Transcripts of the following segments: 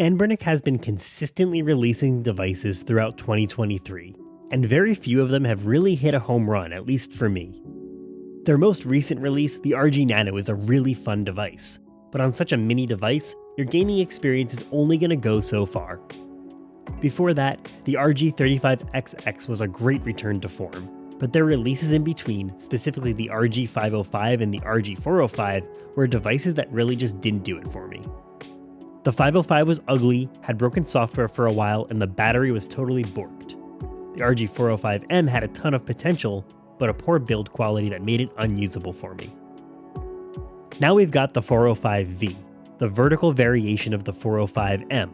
Anbernic has been consistently releasing devices throughout 2023, and very few of them have really hit a home run, at least for me. Their most recent release, the RG Nano, is a really fun device, but on such a mini device, your gaming experience is only going to go so far. Before that, the RG35XX was a great return to form, but their releases in between, specifically the RG505 and the RG405, were devices that really just didn't do it for me. The 505 was ugly, had broken software for a while, and the battery was totally borked. The RG405M had a ton of potential, but a poor build quality that made it unusable for me. Now we've got the 405V, the vertical variation of the 405M.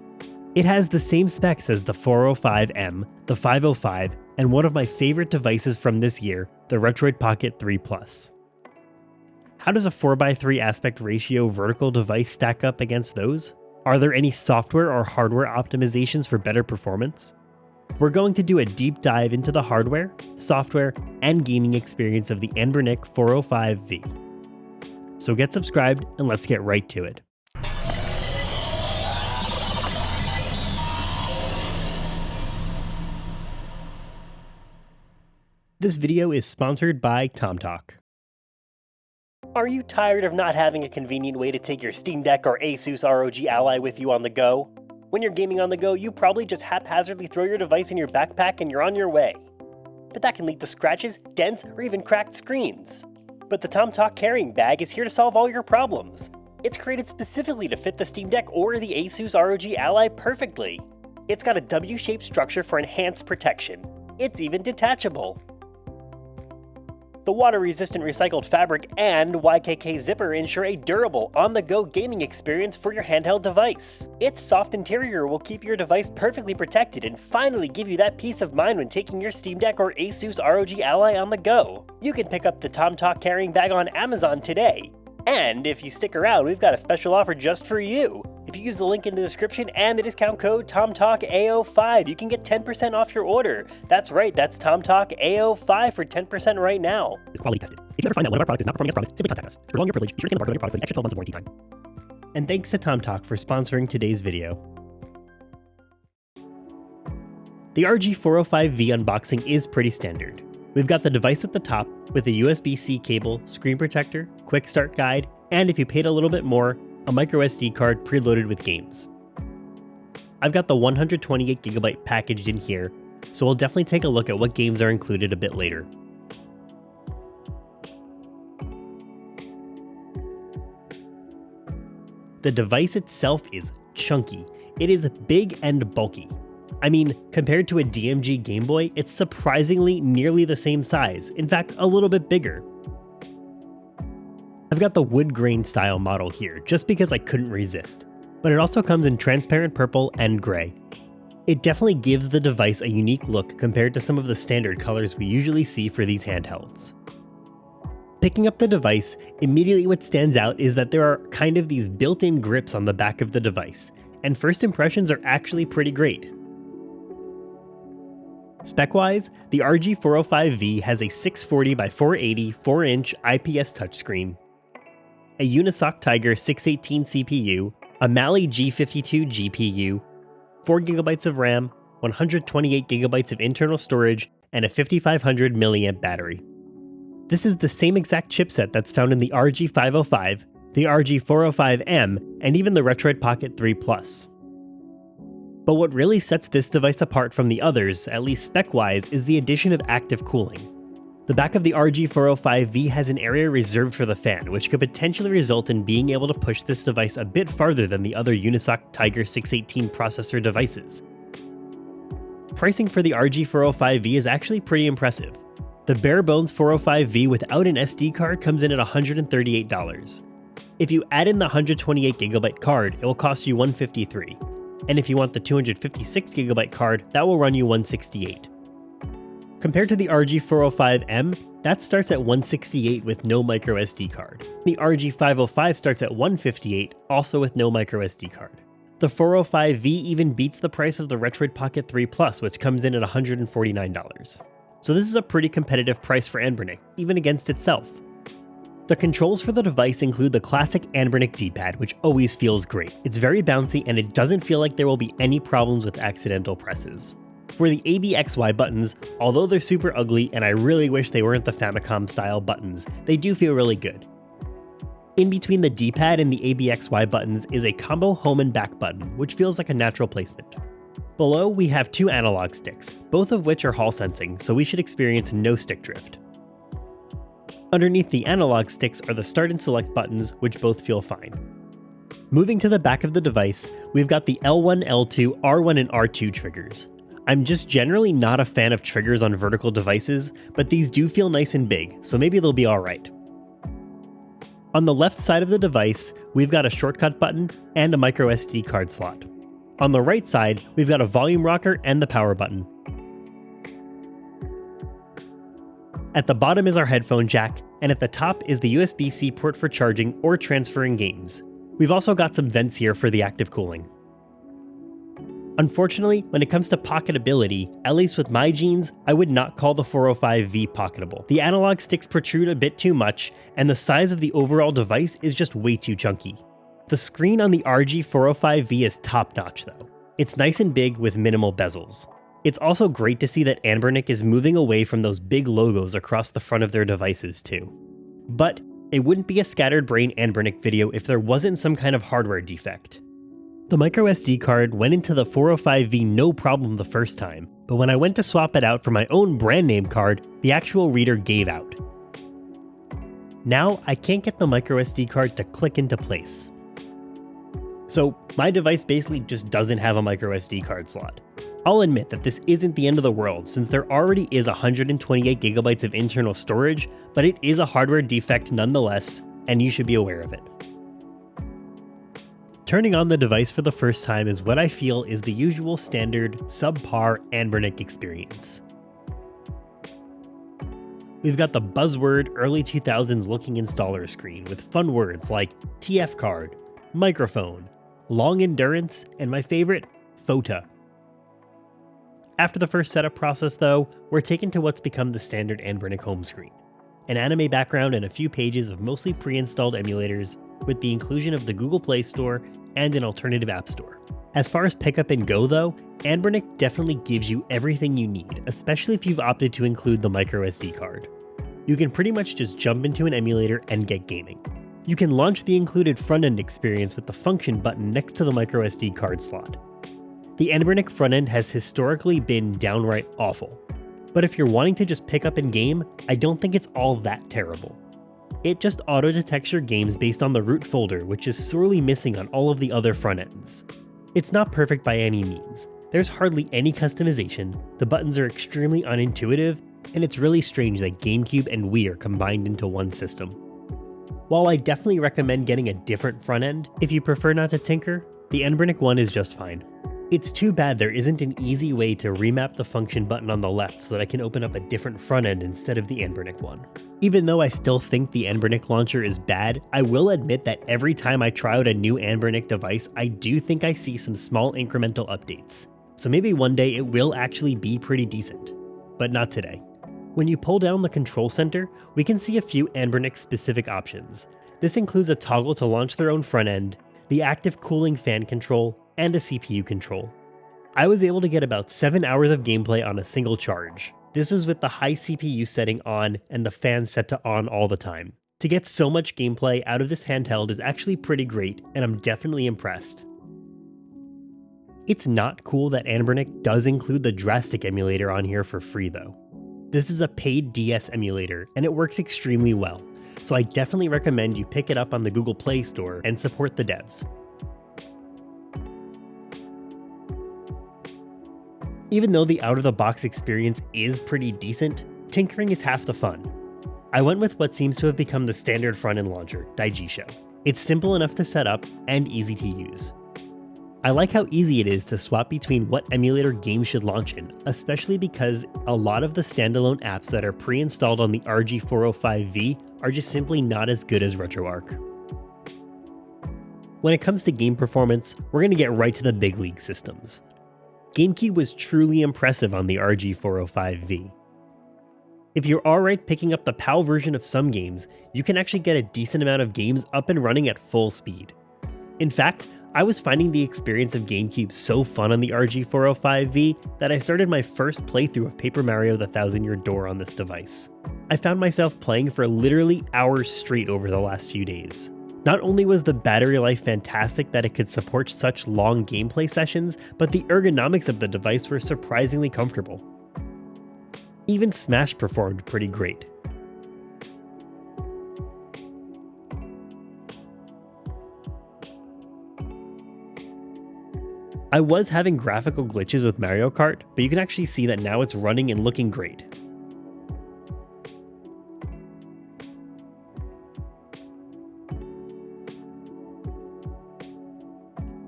It has the same specs as the 405M, the 505, and one of my favorite devices from this year, the Retroid Pocket 3 Plus. How does a 4x3 aspect ratio vertical device stack up against those? Are there any software or hardware optimizations for better performance? We're going to do a deep dive into the hardware, software, and gaming experience of the Anbernic 405V. So get subscribed and let's get right to it. This video is sponsored by TomTalk. Are you tired of not having a convenient way to take your Steam Deck or Asus ROG Ally with you on the go? When you're gaming on the go, you probably just haphazardly throw your device in your backpack and you're on your way. But that can lead to scratches, dents, or even cracked screens. But the TomTalk carrying bag is here to solve all your problems. It's created specifically to fit the Steam Deck or the Asus ROG Ally perfectly. It's got a W-shaped structure for enhanced protection. It's even detachable. The water-resistant recycled fabric and YKK zipper ensure a durable, on-the-go gaming experience for your handheld device. Its soft interior will keep your device perfectly protected and finally give you that peace of mind when taking your Steam Deck or Asus ROG Ally on the go. You can pick up the TomTalk carrying bag on Amazon today. And if you stick around, we've got a special offer just for you. If you use the link in the description and the discount code TomTalkA05, you can get 10% off your order. That's right, that's TomTalkA05 for 10% right now. Is quality tested. If you ever find that one of our products is not performing as promised, simply contact us. To prolong your privilege, be sure to scan the barcode on your product for an extra 12 months of warranty time. And thanks to TomTalk for sponsoring today's video. The RG405V unboxing is pretty standard. We've got the device at the top with a USB-C cable, screen protector, quick start guide, and if you paid a little bit more, a microSD card preloaded with games. I've got the 128GB packaged in here, so we'll definitely take a look at what games are included a bit later. The device itself is chunky. It is big and bulky. I mean, compared to a DMG Game Boy, it's surprisingly nearly the same size, in fact, a little bit bigger. I've got the wood grain style model here, just because I couldn't resist, but it also comes in transparent purple and gray. It definitely gives the device a unique look compared to some of the standard colors we usually see for these handhelds. Picking up the device, immediately what stands out is that there are kind of these built-in grips on the back of the device, and first impressions are actually pretty great. Spec-wise, the RG405V has a 640x480 4-inch IPS touchscreen, a Unisoc Tiger 618 CPU, a Mali G52 GPU, 4GB of RAM, 128GB of internal storage, and a 5500 mAh battery. This is the same exact chipset that's found in the RG505, the RG405M, and even the Retroid Pocket 3 Plus. But what really sets this device apart from the others, at least spec-wise, is the addition of active cooling. The back of the RG405V has an area reserved for the fan, which could potentially result in being able to push this device a bit farther than the other Unisoc Tiger 618 processor devices. Pricing for the RG405V is actually pretty impressive. The bare-bones 405V without an SD card comes in at $138. If you add in the 128GB card, it will cost you $153. And if you want the 256GB card, that will run you $168. Compared to the RG405M, that starts at $168 with no microSD card. The RG505 starts at $158, also with no microSD card. The 405V even beats the price of the Retroid Pocket 3 Plus, which comes in at $149. So this is a pretty competitive price for Anbernic, even against itself. The controls for the device include the classic Anbernic D-pad, which always feels great. It's very bouncy and it doesn't feel like there will be any problems with accidental presses. For the ABXY buttons, although they're super ugly and I really wish they weren't the Famicom style buttons, they do feel really good. In between the D-pad and the ABXY buttons is a combo home and back button, which feels like a natural placement. Below, we have two analog sticks, both of which are Hall sensing, so we should experience no stick drift. Underneath the analog sticks are the start and select buttons, which both feel fine. Moving to the back of the device, we've got the L1, L2, R1, and R2 triggers. I'm just generally not a fan of triggers on vertical devices, but these do feel nice and big, so maybe they'll be alright. On the left side of the device, we've got a shortcut button and a microSD card slot. On the right side, we've got a volume rocker and the power button. At the bottom is our headphone jack, and at the top is the USB-C port for charging or transferring games. We've also got some vents here for the active cooling. Unfortunately, when it comes to pocketability, at least with my jeans, I would not call the 405V pocketable. The analog sticks protrude a bit too much, and the size of the overall device is just way too chunky. The screen on the RG405V is top-notch though. It's nice and big with minimal bezels. It's also great to see that Anbernic is moving away from those big logos across the front of their devices too. But it wouldn't be a scattered brain Anbernic video if there wasn't some kind of hardware defect. The microSD card went into the 405V no problem the first time, but when I went to swap it out for my own brand name card, the actual reader gave out. Now I can't get the microSD card to click into place. So my device basically just doesn't have a microSD card slot. I'll admit that this isn't the end of the world since there already is 128GB of internal storage, but it is a hardware defect nonetheless, and you should be aware of it. Turning on the device for the first time is what I feel is the usual standard, subpar Anbernic experience. We've got the buzzword early 2000s looking installer screen with fun words like TF card, microphone, long endurance, and my favorite, FOTA. After the first setup process though, we're taken to what's become the standard Anbernic home screen. An anime background and a few pages of mostly pre-installed emulators with the inclusion of the Google Play Store and an alternative app store. As far as pickup and go though, Anbernic definitely gives you everything you need, especially if you've opted to include the microSD card. You can pretty much just jump into an emulator and get gaming. You can launch the included front-end experience with the function button next to the microSD card slot. The Anbernic front-end has historically been downright awful, but if you're wanting to just pick up and game, I don't think it's all that terrible. It just auto-detects your games based on the root folder, which is sorely missing on all of the other front ends. It's not perfect by any means. There's hardly any customization, the buttons are extremely unintuitive, and it's really strange that GameCube and Wii are combined into one system. While I definitely recommend getting a different front end, if you prefer not to tinker, the Anbernic one is just fine. It's too bad there isn't an easy way to remap the function button on the left so that I can open up a different front end instead of the Anbernic one. Even though I still think the Anbernic launcher is bad, I will admit that every time I try out a new Anbernic device, I do think I see some small incremental updates. So maybe one day it will actually be pretty decent. But not today. When you pull down the control center, we can see a few Anbernic specific options. This includes a toggle to launch their own front end, the active cooling fan control, and a CPU control. I was able to get about 7 hours of gameplay on a single charge. This was with the high CPU setting on and the fan set to on all the time. To get so much gameplay out of this handheld is actually pretty great, and I'm definitely impressed. It's not cool that Anbernic does include the Drastic emulator on here for free though. This is a paid DS emulator, and it works extremely well, so I definitely recommend you pick it up on the Google Play Store and support the devs. Even though the out-of-the-box experience is pretty decent, tinkering is half the fun. I went with what seems to have become the standard front-end launcher, Daigisho. It's simple enough to set up and easy to use. I like how easy it is to swap between what emulator games should launch in, especially because a lot of the standalone apps that are pre-installed on the RG405V are just simply not as good as RetroArch. When it comes to game performance, we're going to get right to the big league systems. GameCube was truly impressive on the RG405V. If you're alright picking up the PAL version of some games, you can actually get a decent amount of games up and running at full speed. In fact, I was finding the experience of GameCube so fun on the RG405v that I started my first playthrough of Paper Mario: The Thousand Year Door on this device. I found myself playing for literally hours straight over the last few days. Not only was the battery life fantastic that it could support such long gameplay sessions, but the ergonomics of the device were surprisingly comfortable. Even Smash performed pretty great. I was having graphical glitches with Mario Kart, but you can actually see that now it's running and looking great.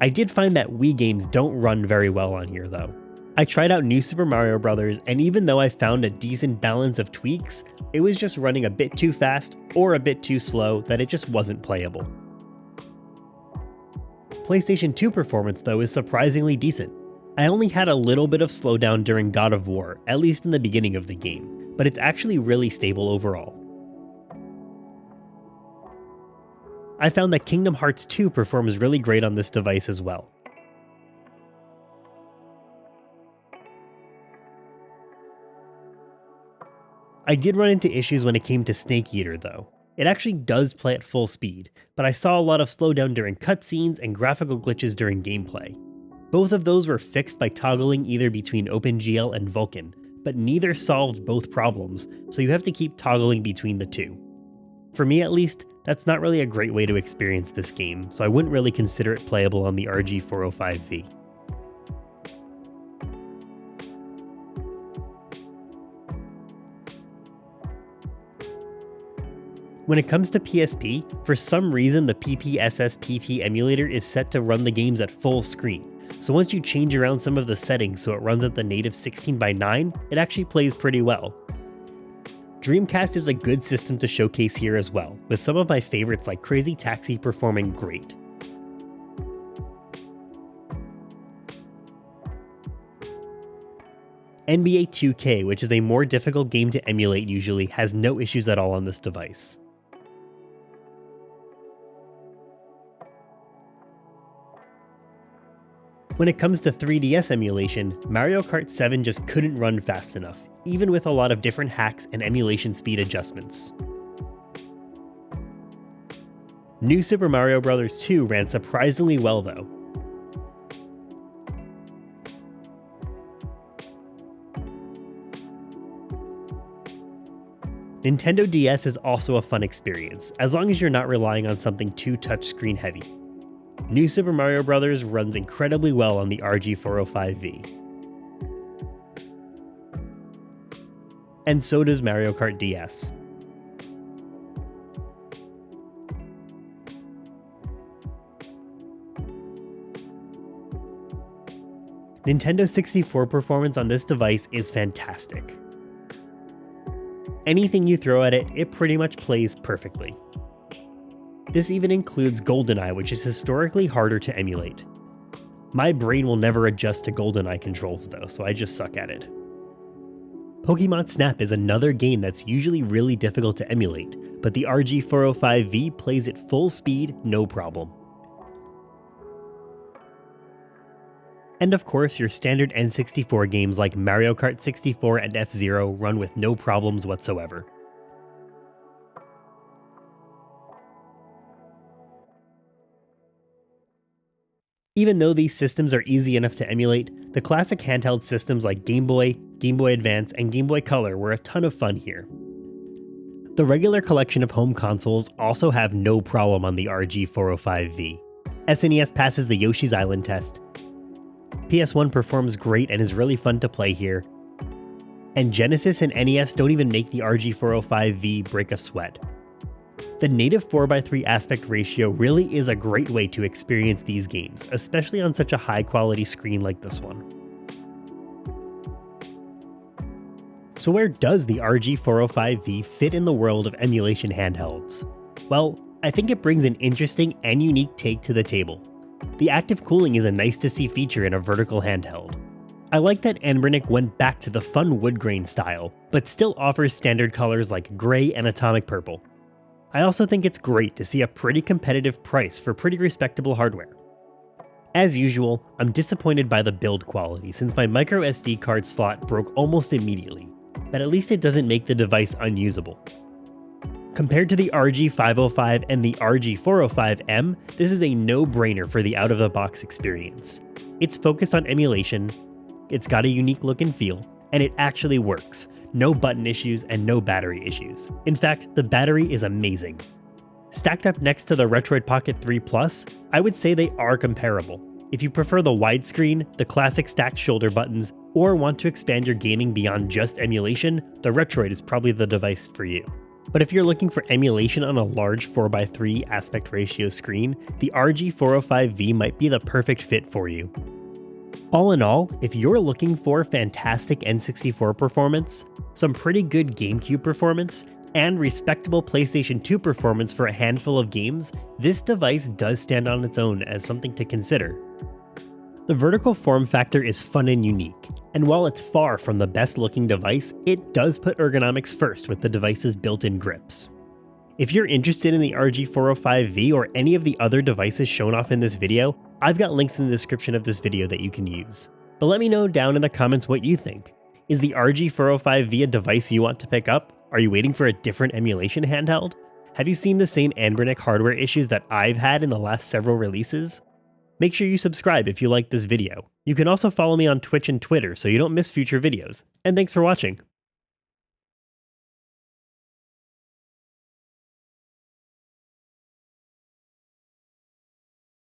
I did find that Wii games don't run very well on here though. I tried out New Super Mario Bros., and even though I found a decent balance of tweaks, it was just running a bit too fast or a bit too slow that it just wasn't playable. PlayStation 2 performance though is surprisingly decent. I only had a little bit of slowdown during God of War, at least in the beginning of the game, but it's actually really stable overall. I found that Kingdom Hearts 2 performs really great on this device as well. I did run into issues when it came to Snake Eater though. It actually does play at full speed, but I saw a lot of slowdown during cutscenes and graphical glitches during gameplay. Both of those were fixed by toggling either between OpenGL and Vulkan, but neither solved both problems, so you have to keep toggling between the two. For me at least, that's not really a great way to experience this game, so I wouldn't really consider it playable on the RG405v. When it comes to PSP, for some reason the PPSSPP emulator is set to run the games at full screen, so once you change around some of the settings so it runs at the native 16:9, it actually plays pretty well. Dreamcast is a good system to showcase here as well, with some of my favorites like Crazy Taxi performing great. NBA 2K, which is a more difficult game to emulate usually, has no issues at all on this device. When it comes to 3DS emulation, Mario Kart 7 just couldn't run fast enough, even with a lot of different hacks and emulation speed adjustments. New Super Mario Bros. 2 ran surprisingly well though. Nintendo DS is also a fun experience, as long as you're not relying on something too touchscreen heavy. New Super Mario Bros. Runs incredibly well on the RG405v. And so does Mario Kart DS. Nintendo 64 performance on this device is fantastic. Anything you throw at it, it pretty much plays perfectly. This even includes GoldenEye, which is historically harder to emulate. My brain will never adjust to GoldenEye controls though, so I just suck at it. Pokemon Snap is another game that's usually really difficult to emulate, but the RG405v plays at full speed, no problem. And of course, your standard N64 games like Mario Kart 64 and F-Zero run with no problems whatsoever. Even though these systems are easy enough to emulate, the classic handheld systems like Game Boy, Game Boy Advance, and Game Boy Color were a ton of fun here. The regular collection of home consoles also have no problem on the RG405v. SNES passes the Yoshi's Island test, PS1 performs great and is really fun to play here, and Genesis and NES don't even make the RG405v break a sweat. The native 4:3 aspect ratio really is a great way to experience these games, especially on such a high quality screen like this one. So where does the RG405v fit in the world of emulation handhelds? Well, I think it brings an interesting and unique take to the table. The active cooling is a nice to see feature in a vertical handheld. I like that Anbernic went back to the fun wood grain style, but still offers standard colors like gray and atomic purple. I also think it's great to see a pretty competitive price for pretty respectable hardware. As usual, I'm disappointed by the build quality since my microSD card slot broke almost immediately, but at least it doesn't make the device unusable. Compared to the RG505 and the RG405M, this is a no-brainer for the out-of-the-box experience. It's focused on emulation, it's got a unique look and feel, and it actually works. No button issues and no battery issues. In fact, the battery is amazing. Stacked up next to the Retroid Pocket 3 Plus, I would say they are comparable. If you prefer the widescreen, the classic stacked shoulder buttons, or want to expand your gaming beyond just emulation, the Retroid is probably the device for you. But if you're looking for emulation on a large 4:3 aspect ratio screen, the RG405v might be the perfect fit for you. All in all, if you're looking for fantastic N64 performance, some pretty good GameCube performance, and respectable PlayStation 2 performance for a handful of games, this device does stand on its own as something to consider. The vertical form factor is fun and unique, and while it's far from the best looking device, it does put ergonomics first with the device's built-in grips. If you're interested in the RG405v or any of the other devices shown off in this video, I've got links in the description of this video that you can use. But let me know down in the comments what you think. Is the RG405v a device you want to pick up? Are you waiting for a different emulation handheld? Have you seen the same Anbernic hardware issues that I've had in the last several releases? Make sure you subscribe if you like this video. You can also follow me on Twitch and Twitter so you don't miss future videos. And thanks for watching.